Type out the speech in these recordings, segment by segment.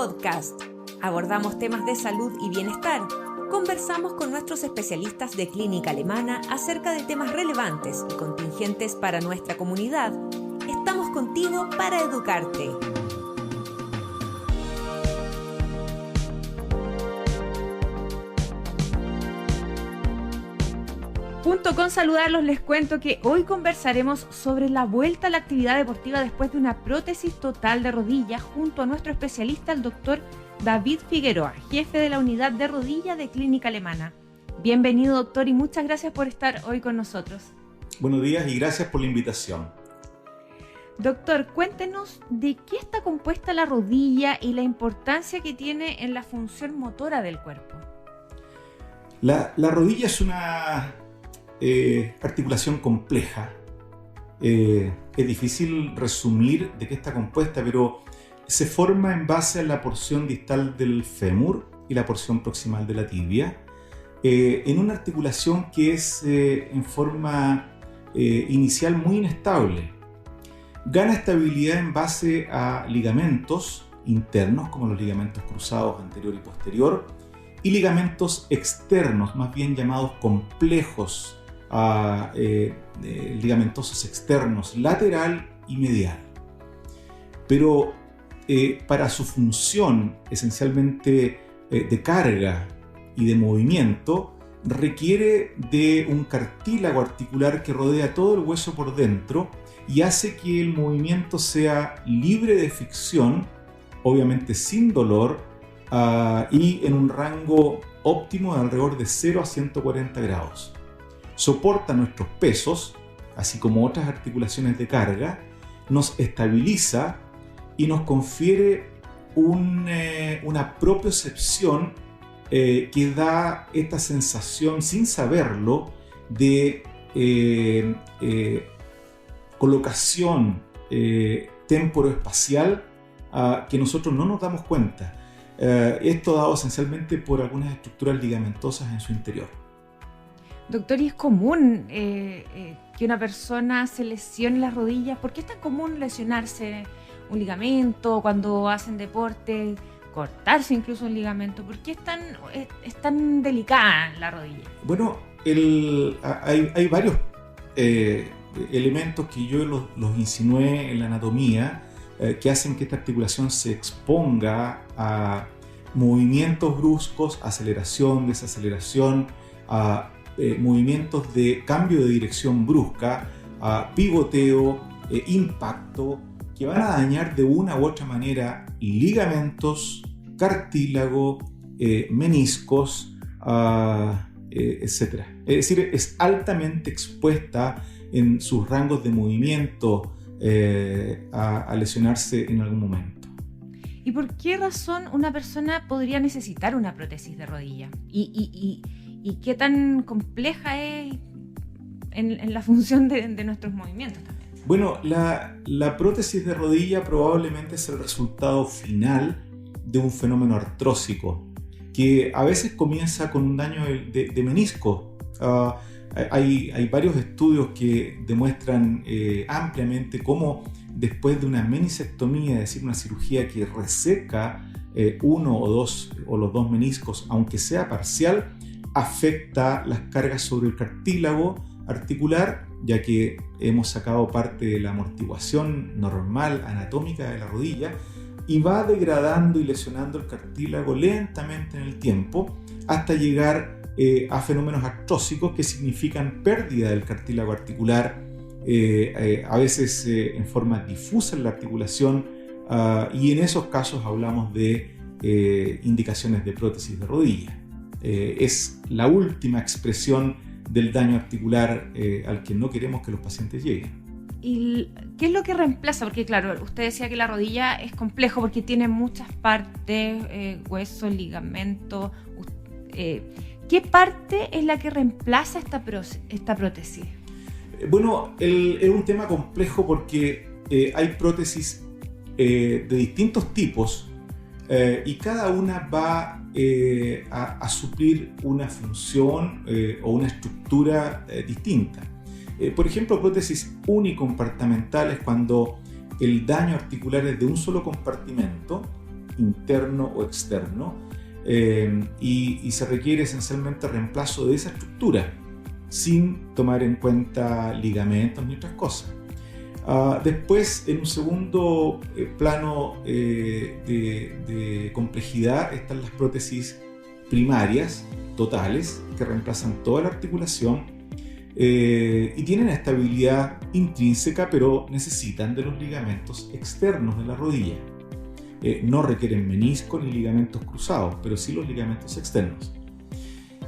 Podcast. Abordamos temas de salud y bienestar. Conversamos con nuestros especialistas de clínica alemana acerca de temas relevantes y contingentes para nuestra comunidad. Estamos contigo para educarte. Junto con saludarlos, les cuento que hoy conversaremos sobre la vuelta a la actividad deportiva después de una prótesis total de rodilla junto a nuestro especialista, el doctor David Figueroa, jefe de la unidad de rodilla de Clínica Alemana. Bienvenido, doctor, y muchas gracias por estar hoy con nosotros. Buenos días y gracias por la invitación. Doctor, cuéntenos de qué está compuesta la rodilla y la importancia que tiene en la función motora del cuerpo. La rodilla es una articulación compleja. Es difícil resumir de qué está compuesta, pero se forma en base a la porción distal del fémur y la porción proximal de la tibia, en una articulación que es en forma inicial muy inestable. Gana estabilidad en base a ligamentos internos, como los ligamentos cruzados anterior y posterior, y ligamentos externos, más bien llamados complejos, ligamentosos externos, lateral y medial. Pero para su función esencialmente de carga y de movimiento, requiere de un cartílago articular que rodea todo el hueso por dentro y hace que el movimiento sea libre de fricción, obviamente sin dolor, y en un rango óptimo de alrededor de 0 a 140 grados. Soporta nuestros pesos, así como otras articulaciones de carga, nos estabiliza y nos confiere una propiocepción que da esta sensación, sin saberlo, de colocación temporoespacial que nosotros no nos damos cuenta. Esto dado esencialmente por algunas estructuras ligamentosas en su interior. Doctor, ¿y es común que una persona se lesione las rodillas? ¿Por qué es tan común lesionarse un ligamento cuando hacen deporte, cortarse incluso un ligamento? ¿Por qué es tan delicada la rodilla? Bueno, hay varios elementos que yo los insinué en la anatomía que hacen que esta articulación se exponga a movimientos bruscos, aceleración, desaceleración, a movimientos de cambio de dirección brusca, pivoteo, impacto, que van a dañar de una u otra manera ligamentos, cartílago, meniscos, etc. Es decir, es altamente expuesta en sus rangos de movimiento a lesionarse en algún momento. ¿Y por qué razón una persona podría necesitar una prótesis de rodilla? ¿Y qué tan compleja es en la función de nuestros movimientos también? Bueno, la prótesis de rodilla probablemente es el resultado final de un fenómeno artrósico que a veces comienza con un daño de menisco. Hay varios estudios que demuestran ampliamente cómo después de una menisectomía, es decir, una cirugía que reseca uno o los dos meniscos, aunque sea parcial, afecta las cargas sobre el cartílago articular, ya que hemos sacado parte de la amortiguación normal anatómica de la rodilla, y va degradando y lesionando el cartílago lentamente en el tiempo hasta llegar a fenómenos artrósicos que significan pérdida del cartílago articular, a veces en forma difusa en la articulación, y en esos casos hablamos de indicaciones de prótesis de rodilla. Es la última expresión del daño articular al que no queremos que los pacientes lleguen. ¿Y qué es lo que reemplaza? Porque claro, usted decía que la rodilla es complejo porque tiene muchas partes, hueso, ligamento. ¿Qué parte es la que reemplaza esta prótesis? Bueno, es un tema complejo porque hay prótesis de distintos tipos y cada una va a suplir una función o una estructura distinta. Por ejemplo, prótesis unicompartimentales, cuando el daño articular es de un solo compartimento, interno o externo, y se requiere esencialmente reemplazo de esa estructura, sin tomar en cuenta ligamentos ni otras cosas. Después, en un segundo plano de complejidad, están las prótesis primarias, totales, que reemplazan toda la articulación y tienen estabilidad intrínseca, pero necesitan de los ligamentos externos de la rodilla. No requieren menisco ni ligamentos cruzados, pero sí los ligamentos externos.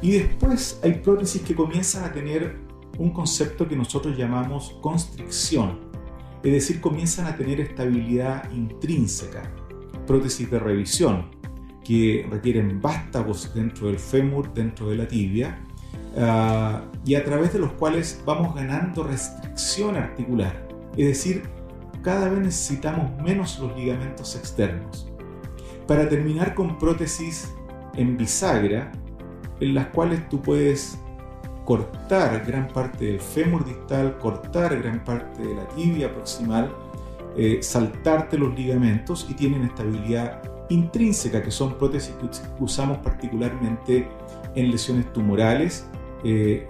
Y después hay prótesis que comienzan a tener un concepto que nosotros llamamos constricción. Es decir, comienzan a tener estabilidad intrínseca, prótesis de revisión, que requieren vástagos dentro del fémur, dentro de la tibia, y a través de los cuales vamos ganando restricción articular. Es decir, cada vez necesitamos menos los ligamentos externos. Para terminar con prótesis en bisagra, en las cuales tú puedes cortar gran parte del fémur distal, cortar gran parte de la tibia proximal, saltarte los ligamentos, y tienen estabilidad intrínseca, que son prótesis que usamos particularmente en lesiones tumorales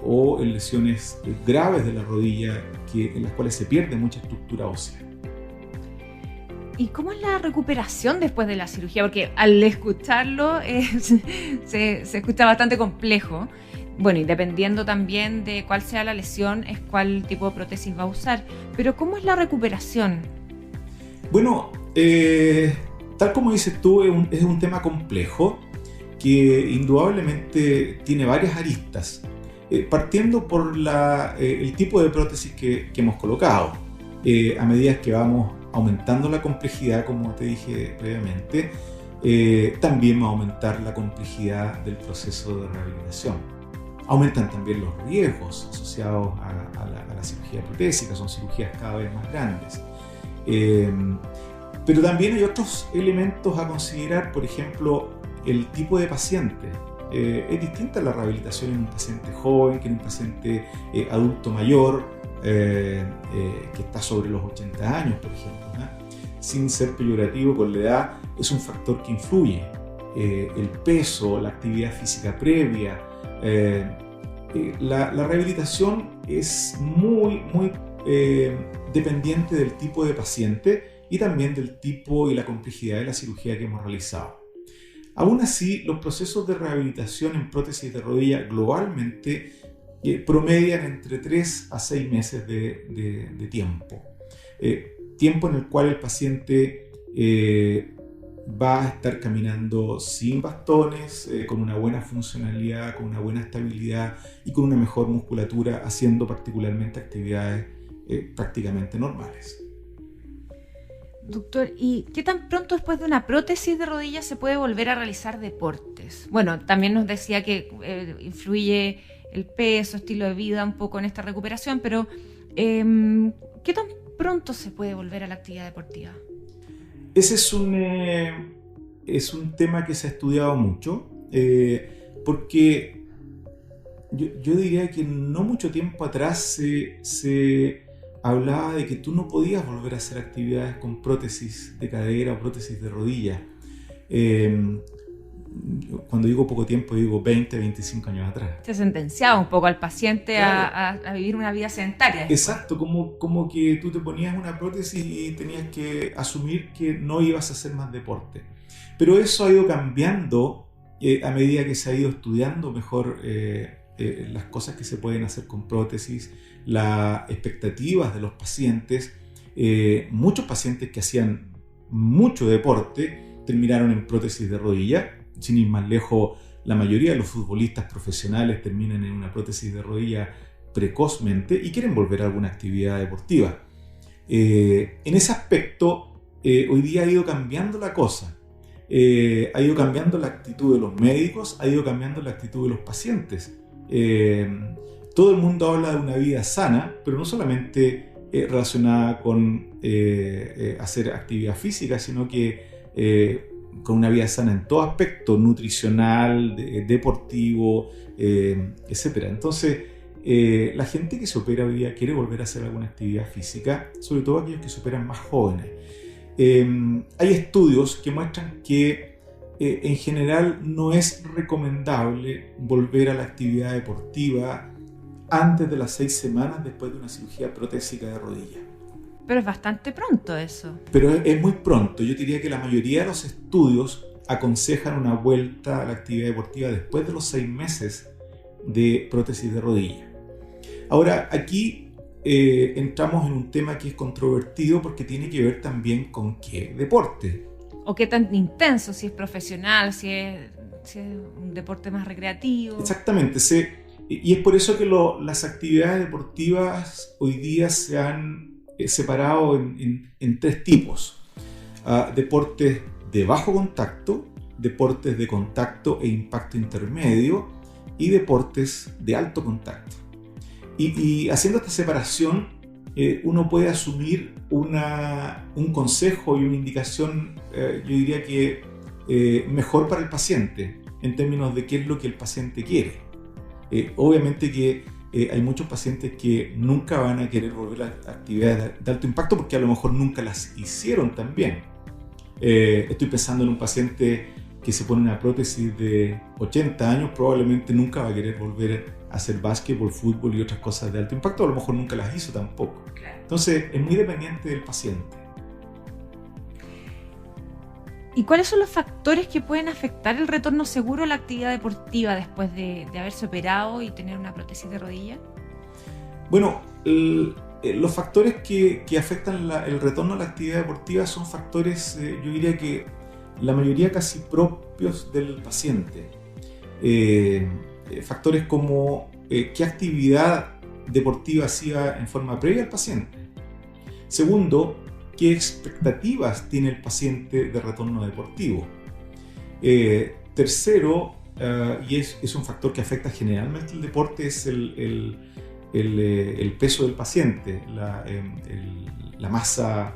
o en lesiones graves de la rodilla, en las cuales se pierde mucha estructura ósea. ¿Y cómo es la recuperación después de la cirugía? Porque al escucharlo se escucha bastante complejo. Bueno, y dependiendo también de cuál sea la lesión, es cuál tipo de prótesis va a usar. Pero ¿cómo es la recuperación? Bueno, tal como dices tú, es un tema complejo que indudablemente tiene varias aristas. Partiendo por el tipo de prótesis que hemos colocado. A medida que vamos aumentando la complejidad, como te dije previamente, también va a aumentar la complejidad del proceso de rehabilitación. Aumentan también los riesgos asociados a la cirugía protésica, son cirugías cada vez más grandes. Pero también hay otros elementos a considerar, por ejemplo, el tipo de paciente. Es distinta la rehabilitación en un paciente joven que en un paciente adulto mayor, que está sobre los 80 años, por ejemplo, ¿no? Sin ser peyorativo con la edad, es un factor que influye. El peso, la actividad física previa. La rehabilitación es muy dependiente del tipo de paciente y también del tipo y la complejidad de la cirugía que hemos realizado. Aún así, los procesos de rehabilitación en prótesis de rodilla globalmente promedian entre 3 a 6 meses de tiempo. Tiempo en el cual el paciente va a estar caminando sin bastones, con una buena funcionalidad, con una buena estabilidad y con una mejor musculatura, haciendo particularmente actividades prácticamente normales. Doctor, ¿y qué tan pronto después de una prótesis de rodilla se puede volver a realizar deportes? Bueno, también nos decía que influye el peso, estilo de vida un poco en esta recuperación, pero ¿qué tan pronto se puede volver a la actividad deportiva? Ese es un tema que se ha estudiado mucho, porque yo diría que no mucho tiempo atrás se hablaba de que tú no podías volver a hacer actividades con prótesis de cadera o prótesis de rodilla. Cuando digo poco tiempo, digo 20, 25 años atrás. Se sentenciaba un poco al paciente, claro, a vivir una vida sedentaria. Exacto, como que tú te ponías una prótesis y tenías que asumir que no ibas a hacer más deporte. Pero eso ha ido cambiando a medida que se ha ido estudiando mejor las cosas que se pueden hacer con prótesis, las expectativas de los pacientes. Muchos pacientes que hacían mucho deporte terminaron en prótesis de rodilla. Sin ir más lejos, la mayoría de los futbolistas profesionales terminan en una prótesis de rodilla precozmente y quieren volver a alguna actividad deportiva. En ese aspecto, hoy día ha ido cambiando la cosa. Ha ido cambiando la actitud de los médicos, ha ido cambiando la actitud de los pacientes. Todo el mundo habla de una vida sana, pero no solamente relacionada con hacer actividad física, sino que con una vida sana en todo aspecto, nutricional, deportivo, etc. Entonces, la gente que se opera hoy día quiere volver a hacer alguna actividad física, sobre todo aquellos que se operan más jóvenes. hay estudios que muestran que en general no es recomendable volver a la actividad deportiva antes de las 6 semanas después de una cirugía protésica de rodilla. Pero es bastante pronto eso. Pero es muy pronto. Yo diría que la mayoría de los estudios aconsejan una vuelta a la actividad deportiva después de los 6 meses de prótesis de rodilla. Ahora, aquí entramos en un tema que es controvertido porque tiene que ver también con qué deporte. O qué tan intenso, si es profesional, si es un deporte más recreativo. Exactamente. Y es por eso que las actividades deportivas hoy día se han separado en 3 tipos. Deportes de bajo contacto, deportes de contacto e impacto intermedio y deportes de alto contacto. Y haciendo esta separación, uno puede asumir un consejo y una indicación, yo diría que mejor para el paciente, en términos de qué es lo que el paciente quiere. Obviamente que hay muchos pacientes que nunca van a querer volver a actividades de alto impacto porque a lo mejor nunca las hicieron también. Estoy pensando en un paciente que se pone una prótesis de 80 años, probablemente nunca va a querer volver a hacer básquetbol, fútbol y otras cosas de alto impacto, a lo mejor nunca las hizo tampoco. Entonces es muy dependiente del paciente. ¿Y cuáles son los factores que pueden afectar el retorno seguro a la actividad deportiva después de haberse operado y tener una prótesis de rodilla? Bueno, los factores que afectan el retorno a la actividad deportiva son factores, yo diría que la mayoría casi propios del paciente. Factores como qué actividad deportiva hacía en forma previa al paciente. Segundo, qué expectativas tiene el paciente de retorno deportivo. Tercero, y es un factor que afecta generalmente el deporte, es el peso del paciente, la masa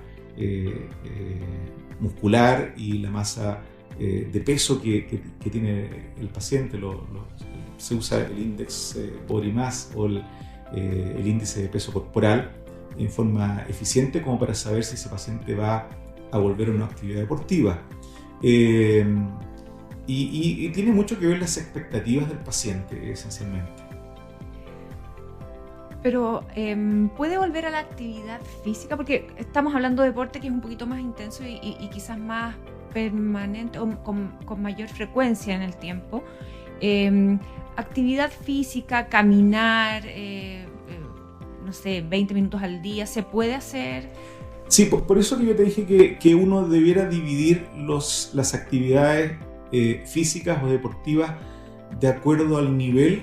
muscular y la masa de peso que tiene el paciente. Se usa el índice body mass o el índice de peso corporal en forma eficiente como para saber si ese paciente va a volver a una actividad deportiva. Y tiene mucho que ver las expectativas del paciente, esencialmente. Pero, ¿puede volver a la actividad física? Porque estamos hablando de deporte que es un poquito más intenso y quizás más permanente o con mayor frecuencia en el tiempo. Actividad física, caminar, no sé, 20 minutos al día, ¿se puede hacer? Sí, por eso que yo te dije que uno debiera dividir las actividades físicas o deportivas de acuerdo al nivel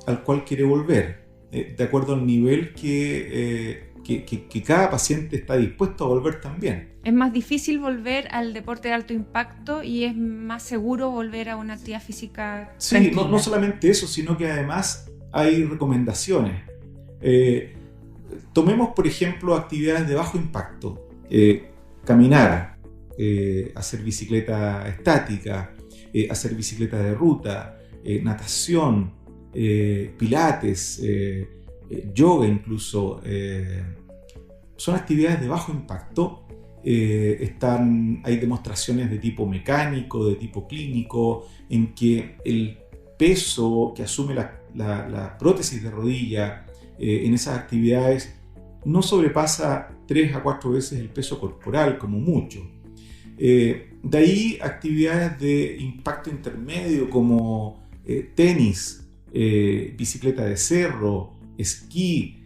al cual quiere volver. De acuerdo al nivel que cada paciente está dispuesto a volver también. Es más difícil volver al deporte de alto impacto y es más seguro volver a una actividad física tranquila. Sí, no solamente eso, sino que además hay recomendaciones. Tomemos, por ejemplo, actividades de bajo impacto. Caminar, hacer bicicleta estática, hacer bicicleta de ruta, natación, pilates, yoga incluso, son actividades de bajo impacto. Hay demostraciones de tipo mecánico, de tipo clínico, en que el peso que asume la prótesis de rodilla en esas actividades no sobrepasa 3 a 4 veces el peso corporal como mucho. De ahí actividades de impacto intermedio como tenis, bicicleta de cerro, esquí,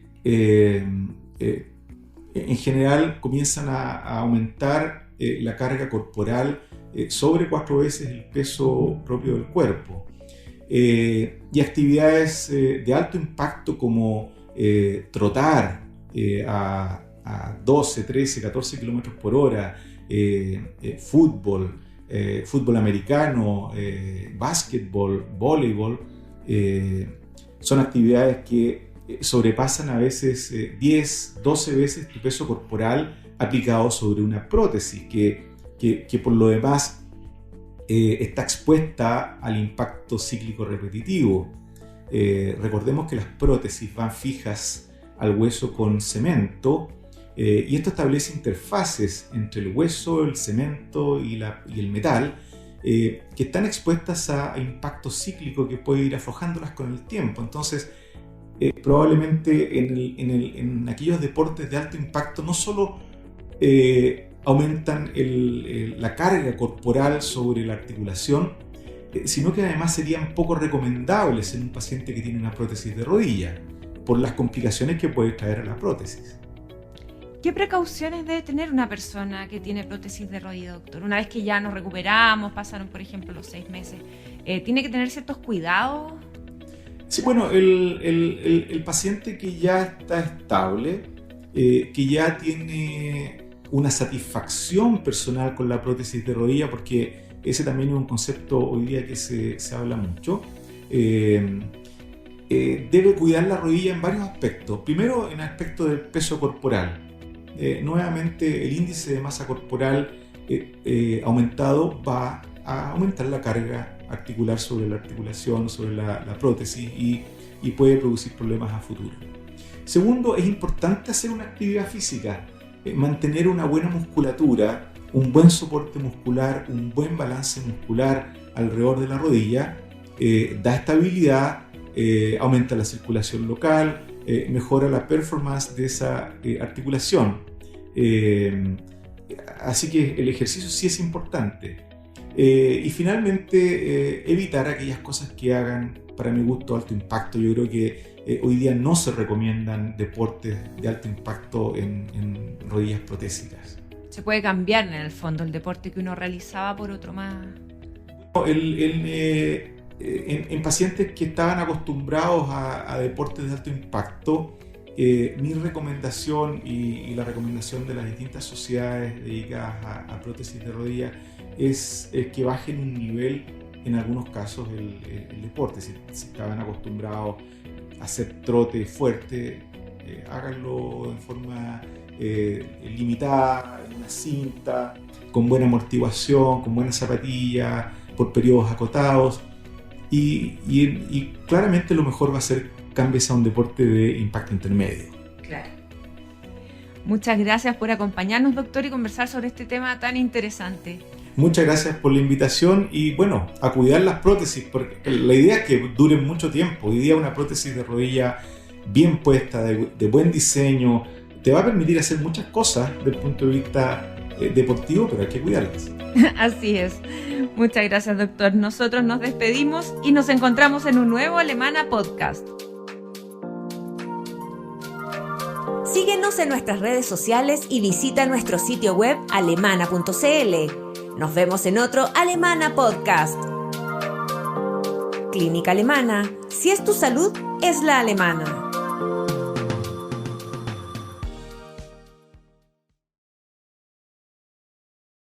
en general comienzan a aumentar la carga corporal sobre 4 veces el peso propio del cuerpo. Y actividades de alto impacto como trotar a 12, 13, 14 kilómetros por hora, fútbol americano, básquetbol, voleibol, son actividades que sobrepasan a veces 10, 12 veces tu peso corporal aplicado sobre una prótesis que por lo demás está expuesta al impacto cíclico repetitivo. Recordemos que las prótesis van fijas al hueso con cemento Y esto establece interfaces entre el hueso, el cemento y el metal, que están expuestas a impactos cíclicos que puede ir aflojándolas con el tiempo. Entonces, probablemente en aquellos deportes de alto impacto no solo aumentan la carga corporal sobre la articulación, sino que además serían poco recomendables en un paciente que tiene una prótesis de rodilla, por las complicaciones que puede traer a la prótesis. ¿Qué precauciones debe tener una persona que tiene prótesis de rodilla, doctor? Una vez que ya nos recuperamos, pasaron por ejemplo los 6 meses, ¿tiene que tener ciertos cuidados? Sí, bueno, el paciente que ya está estable, que ya tiene una satisfacción personal con la prótesis de rodilla, porque ese también es un concepto hoy día que se habla mucho, debe cuidar la rodilla en varios aspectos. Primero, en el aspecto del peso corporal. Nuevamente, el índice de masa corporal aumentado va a aumentar la carga articular sobre la articulación, sobre la prótesis y puede producir problemas a futuro. Segundo, es importante hacer una actividad física, mantener una buena musculatura, un buen soporte muscular, un buen balance muscular alrededor de la rodilla, da estabilidad, aumenta la circulación local, mejora la performance de esa articulación. Así que el ejercicio sí es importante. Y finalmente, evitar aquellas cosas que hagan, para mi gusto, alto impacto. Yo creo que hoy día no se recomiendan deportes de alto impacto en rodillas protésicas. ¿Se puede cambiar en el fondo el deporte que uno realizaba por otro más? En pacientes que estaban acostumbrados a deportes de alto impacto, mi recomendación y la recomendación de las distintas sociedades dedicadas a prótesis de rodilla es que bajen un nivel, en algunos casos, el deporte. Si estaban acostumbrados a hacer trote fuerte, háganlo en forma limitada, en una cinta, con buena amortiguación, con buenas zapatillas, por periodos acotados. Y claramente lo mejor va a ser cambies a un deporte de impacto intermedio. Claro. Muchas gracias por acompañarnos, doctor, y conversar sobre este tema tan interesante. Muchas gracias por la invitación y bueno, a cuidar las prótesis, porque la idea es que duren mucho tiempo. Hoy día una prótesis de rodilla bien puesta, de buen diseño, te va a permitir hacer muchas cosas desde el punto de vista deportivo, pero hay que cuidarlas. Así es. Muchas gracias, doctor. Nosotros nos despedimos y nos encontramos en un nuevo Alemana Podcast. Síguenos en nuestras redes sociales y visita nuestro sitio web alemana.cl. Nos vemos en otro Alemana Podcast. Clínica Alemana. Si es tu salud, es la alemana.